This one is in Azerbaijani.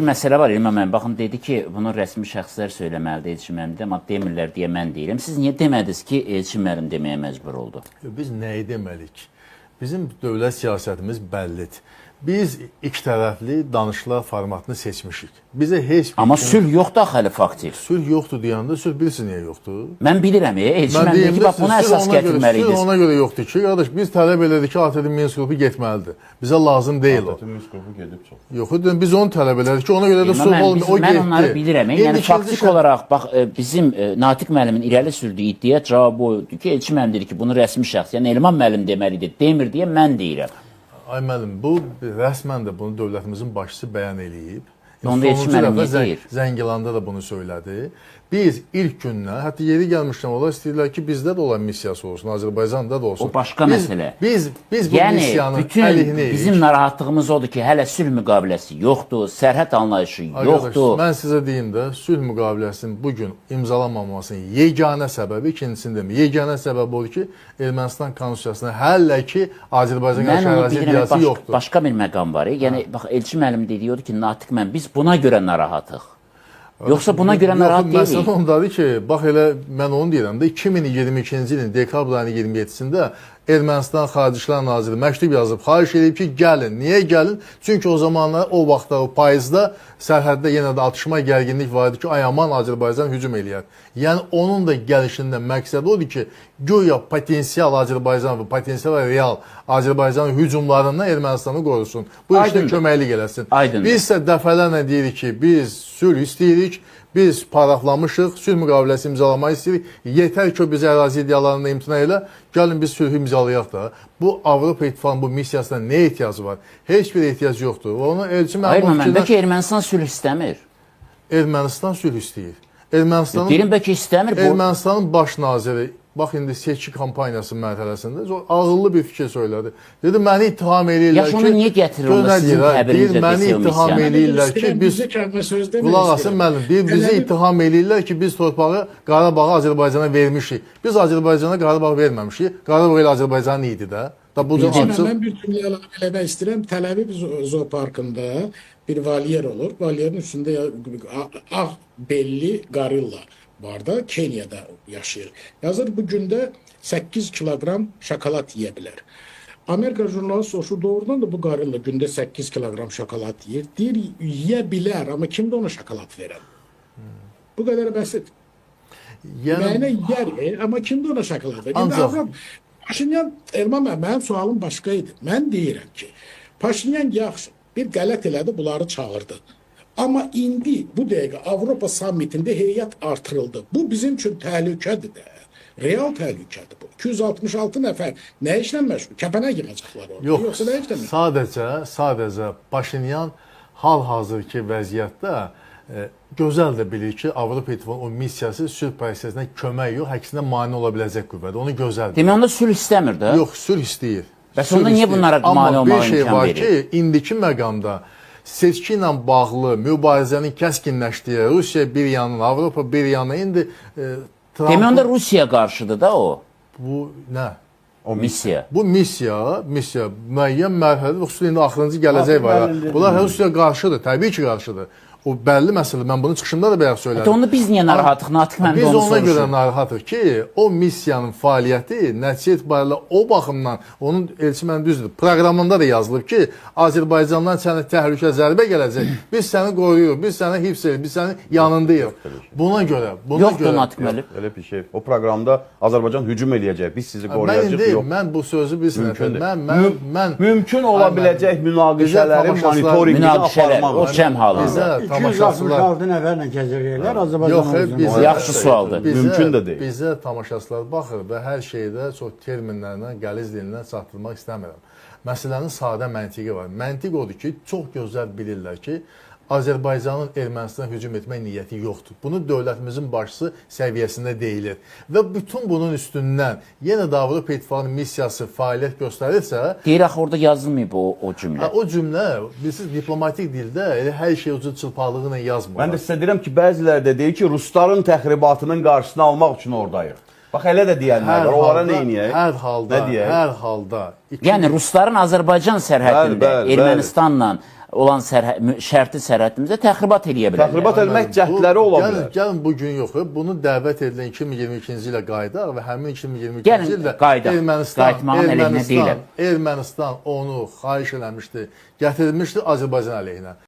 Bir məsələ var İlham müəllim. Baxın, dedi ki, bunu rəsmi şəxslər söyləməlidir, Elçin müəllim, amma demirlər deyə mən deyirəm. Siz niyə demədiniz ki, Elçin müəllim deməyə məcbur oldu? Biz nəyi deməliyik? Bizim dövlət siyasətimiz bəllidir. Biz iki tərəfli danışıqlar formatını seçmişik. Bizə heç bir Amma sülh yoxdur axı hələ faktik. Sülh yoxdur deyəndə sülh bilirsiniz niyə yoxdur? Mən bilirəm, Elçin müəllim deyir ki, bax buna əsas gətirməliydiniz. Sülh ona görə yoxdur ki, qardaş, biz tələb elədik ki, ATƏT Minsk qrupu getməlidir. Bizə lazım deyil o. ATƏT Minsk qrupu gedib çox. Yox, biz onu tələb elədik ki, ona görə də sülh olmuyor. O getdi. Mən onları bilirəm. Yəni faktik olaraq bax bizim Natiq müəllimin irəli sürdüyü iddia cavabı oydu ki, Elçin müəllim deyir ki, bunu rəsmi şəxs, yəni Elman müəllim deməlidir, demir deyə mən deyirəm. Ay müəllim, bu rəsmən də bunu dövlətimizin başçısı bəyan eləyib. Onda Elçin müəllim niyə deyir? Zəngilanda da bunu söylədi. Biz ilk gündən, hətta yeri gəlmişdən onlar istəyirlər ki, bizdə də olan missiyası olsun, Azərbaycanda da olsun. O başqa məsələ. Biz bu missiyanın bütün əleyhinəyik. bizim narahatlığımız odur ki, hələ sülh müqaviləsi yoxdur, sərhəd anlayışı yoxdur. Mən sizə deyim də, sülh müqaviləsinin bugün imzalanmamasının yeganə səbəbi, ikincisini demir, yeganə səbəbi odur ki, Ermənistan konstitusiyasında hələ ki, Azərbaycan qarşı ərazi iddiası yoxdur. Başqa bir məqam var. Yəni, bax, Elçin müəllim deyiyordu ki, Natiq müəllim, biz buna görə narahatıq. Yoxsa buna görə narahat deyilik. Məsələ ondadır ki, bax elə mən onu deyirəm də 2022-ci ilin dekabr ayının 27-sində Ermənistan Xarici İşlər Naziri məktub yazıb, xahiş edib ki, gəlin. Niyə gəlin? Çünki o zamanlar o vaxtda, o payızda sərhəddə yenə də atışma, gərginlik var idi ki, ay aman Azərbaycan hücum eləyər. Yəni onun da gəlişində məqsədi odur ki, güya potensial Azərbaycan və potensial real Azərbaycan hücumlarından Ermənistanı qorusun. Bu işdə köməklik eləsin. Biz isə dəfələrlə deyirik ki, biz sülh istəyirik. Biz paraflamışıq, sülh müqaviləsi imzalamayı istəyirik. Yetər ki, biz ərazi iddialarında imtina elə, gəlin biz sülhü imzalayaq da. Bu Avropa İttifaqının bu missiyasına nə ehtiyacı var? Heç bir ehtiyac yoxdur. Onu Elçin müəllim, bəlkə Ermənistan sülh istəmir. Ermənistan sülh istəyir. Ermənistanın bəlkə istəmir. Ermənistanın baş naziri bax indi seçki kampaniyası mərhələsində ağıllı bir fikir söylədi. Dedi, məni ittiham eləyirlər ki... Yaxşı, onu niyə gətirirlər sizin təbirinizdə məni ittiham eləyirlər ki, biz... Qulaq asın müəllim, bizi ittiham eləyirlər ki, biz torpağı Qarabağı Azərbaycana vermişik. Biz Azərbaycana Qarabağ verməmişik. Qarabağ ilə Azərbaycan idi də. Mən bir cümlə əlavə eləmək istəyirəm. Təl-Əviv zooparkında bir valyer olur. Valyerin üstündə ağ belli qarilla var da, Kenyada yaşayır. Yazır, bu gündə 8 kilogram şokolad yiyə bilər. Amerika jurnalist soruşur, doğrudan da bu qarilla gündə 8 kilogram şokolad yiyir. Deyir, yiyə bilər, amma kimdə ona şokolad verən? Bu qədər bəsit. Mənə yiyər, amma kimdə ona şokolad verən? Paşinyan, Erman müəllim, mənim sualım başqa idi. Mən deyirəm ki, Paşinyan yaxşı, bir qələt elədi, bunları çağırdı. Amma indi bu dəqiqə Avropa sammitində heyət artırıldı. Bu bizim üçün təhlükədir də. Real təhlükədir bu. 266 nəfər nə işlə məşğul? Kəpənək yığacaqlar orada. Yoxsa nə işlə məşğul? Sadəcə Paşinyan hal-hazırki vəziyyətdə gözəl də bilir ki, Avropa İttifaqının o missiyası sülh prosesinə kömək yox, əksinə mane ola biləcək qüvvədir. Onu gözəl bilir. Demək, onda sülh istəmir də? Yox, sülh istəyir. Bəs onda niyə bunlara mane olmağa imkan verir? Amma bir şey var ki, indiki məqamda seçki ilə bağlı mübarizənin kəskinləşdiyi Rusiya bir yanına, Avropa bir yanına indi Demək, onda Rusiya qarşıdır da o. Bu nə? O missiya. Bu missiya müəyyən mərhələdə, xüsusən indi axırıncı gələcək var. Bunlar Rusiya qarşıdır, təbii ki qarşıdır. O bəlli məsələ, mən bunu çıxışımda da bayaq söylədim. Onda biz niyə narahatıq? Natiq müəllim onu soruşur. Biz ona görə narahatıq ki, o missiyanın fəaliyyəti nəticə etibarilə o baxımdan, onun Elçin müəllim düzdür, proqramında da yazılıb ki, Azərbaycandan sənə təhlükə zərbə gələcək, biz səni qoruyuruq, biz səni hifz edirik, biz sənin yanındayıq. Buna görə. Yoxdur Natiq müəllim. Elə bir şey. O proqramda Azərbaycan hücum eləyəcək, biz sizi qoruyacaq, yox. Mən bu sözü bilsin. Mümkün ola biləcək münaqişələri monitorinqini aparmaq. O cəm halında. 266 nəfərlə keçirirlər Azərbaycan. Yaxşı sualdır. Mümkün də deyil. Bizə tamaşaçılar baxır və hər şeydə çox terminlərlə, qəliz dilindən çatdırmaq istəmirəm. Məsələnin sadə məntiqi var. Məntiq odur ki, çox gözəl bilirlər ki, Azərbaycanın Ermənistana hücum etmək niyyəti yoxdur. Bunu dövlətimizin başçısı səviyyəsində deyilir. Və bütün bunun üstündən yenə də Avropa İttifaqının missiyası fəaliyyət göstərirsə... Deyir, axı orada yazılmayıb o cümlə. O cümlə, bilirsiniz, diplomatik dildə elə hər şey ucu çılpaqlığı ilə yazmır. Mən də sizə deyirəm ki, bəziləri də deyir ki, Rusların təxribatının qarşısını almaq üçün oradayıq. Bax, elə də deyənlər var, onlara neyniyək? Hər halda. Yəni, Rusların Azərbaycan sərhədində Ermənistanla olan şərti sərhədimizə təxribat eləyə bilərlər. Təxribat etmək cəhdləri ola bilər. Gəlin bu gün yox, bunu dəvət edilən 2022-ci ilə qayıdaq və həmin 2022-ci Gəlin, ildə qayıdaq. Qayıtmağın əleyhinə deyiləm. Ermənistan onu xahiş eləmişdi, gətirilmişdi Azərbaycan əleyhinə.